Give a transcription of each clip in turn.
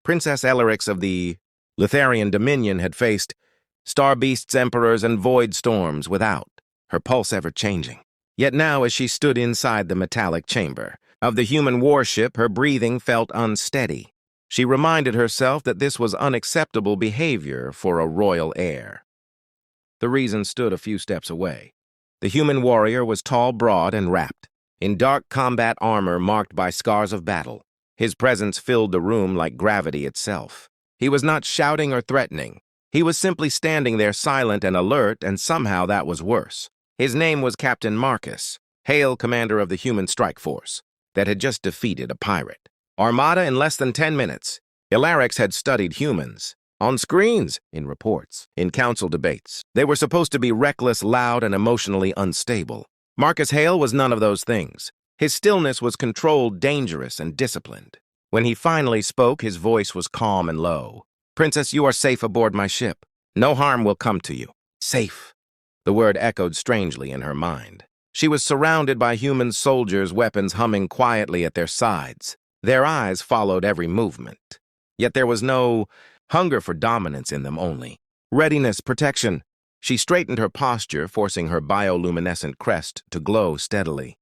Princess Ellerix of the Litharian Dominion had faced star beasts, emperors, and void storms without, her pulse ever changing. Yet now, as she stood inside the metallic chamber of the human warship, her breathing felt unsteady. She reminded herself that this was unacceptable behavior for a royal heir. The reason stood a few steps away. The human warrior was tall, broad, and wrapped in dark combat armor marked by scars of battle. His presence filled the room like gravity itself. He was not shouting or threatening. He was simply standing there silent and alert, and somehow that was worse. His name was Captain Marcus, Hale, commander of the human strike force that had just defeated a pirate armada in less than 10 minutes. Ellerix had studied humans on screens, in reports, in council debates. They were supposed to be reckless, loud, and emotionally unstable. Marcus Hale was none of those things. His stillness was controlled, dangerous, and disciplined. When he finally spoke, his voice was calm and low. "Princess, you are safe aboard my ship. No harm will come to you." Safe. The word echoed strangely in her mind. She was surrounded by human soldiers, weapons humming quietly at their sides. Their eyes followed every movement. Yet there was no hunger for dominance in them, only readiness, protection. She straightened her posture, forcing her bioluminescent crest to glow steadily.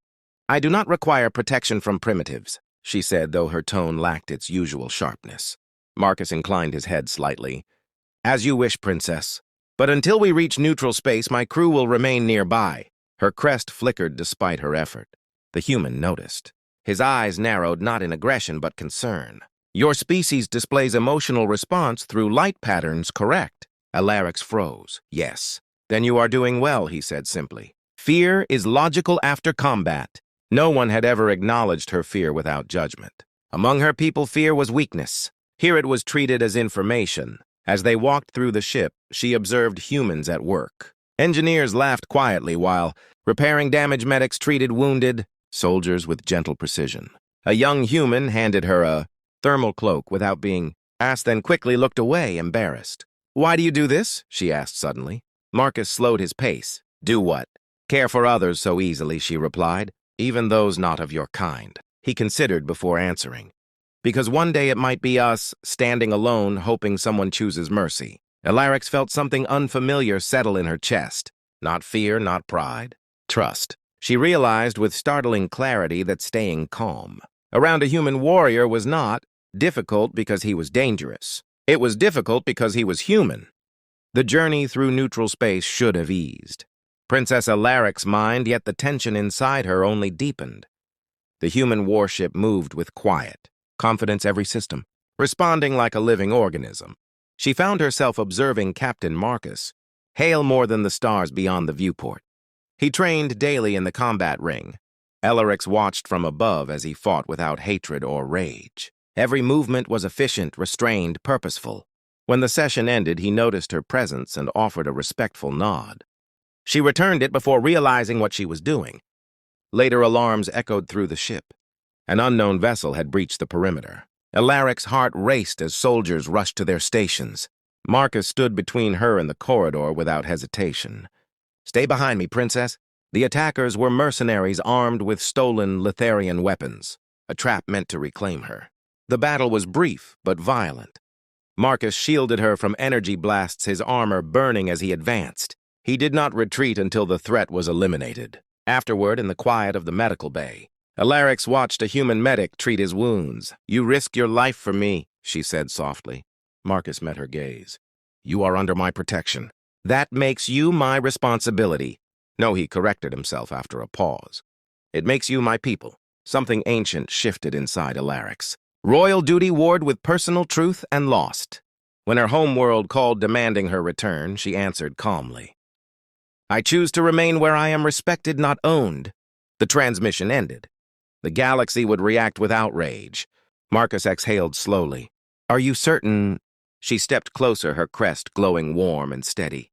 "I do not require protection from primitives," she said, though her tone lacked its usual sharpness. Marcus inclined his head slightly. "As you wish, Princess. But until we reach neutral space, my crew will remain nearby." Her crest flickered despite her effort. The human noticed. His eyes narrowed, not in aggression but concern. "Your species displays emotional response through light patterns, correct?" Ellerix froze. "Yes." "Then you are doing well," he said simply. "Fear is logical after combat." No one had ever acknowledged her fear without judgment. Among her people, fear was weakness. Here it was treated as information. As they walked through the ship, she observed humans at work. Engineers laughed quietly while repairing damage, medics treated wounded, soldiers with gentle precision. A young human handed her a thermal cloak without being asked, then quickly looked away, embarrassed. "Why do you do this?" she asked suddenly. Marcus slowed his pace. "Do what?" "Care for others so easily," she replied. "Even those not of your kind." He considered before answering. "Because one day it might be us, standing alone, hoping someone chooses mercy." Ellerix felt something unfamiliar settle in her chest. Not fear, not pride. Trust. She realized with startling clarity that staying calm around a human warrior was not difficult because he was dangerous. It was difficult because he was human. The journey through neutral space should have eased Princess Ellerix's mind, yet the tension inside her only deepened. The human warship moved with quiet, confidence every system, responding like a living organism. She found herself observing Captain Marcus, Hale more than the stars beyond the viewport. He trained daily in the combat ring. Ellerix watched from above as he fought without hatred or rage. Every movement was efficient, restrained, purposeful. When the session ended, he noticed her presence and offered a respectful nod. She returned it before realizing what she was doing. Later, alarms echoed through the ship. An unknown vessel had breached the perimeter. Ellerix's heart raced as soldiers rushed to their stations. Marcus stood between her and the corridor without hesitation. "Stay behind me, Princess." The attackers were mercenaries armed with stolen Litharian weapons, a trap meant to reclaim her. The battle was brief but violent. Marcus shielded her from energy blasts, his armor burning as he advanced. He did not retreat until the threat was eliminated. Afterward, in the quiet of the medical bay, Ellerix watched a human medic treat his wounds. "You risked your life for me," she said softly. Marcus met her gaze. "You are under my protection. That makes you my responsibility." No, he corrected himself after a pause. "It makes you my people." Something ancient shifted inside Ellerix. Royal duty warred with personal truth and lost. When her homeworld called demanding her return, she answered calmly. "I choose to remain where I am respected, not owned." The transmission ended. The galaxy would react with outrage. Marcus exhaled slowly. "Are you certain?" She stepped closer, her crest glowing warm and steady.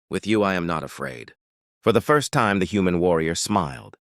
"With you I am not afraid." For the first time, the human warrior smiled.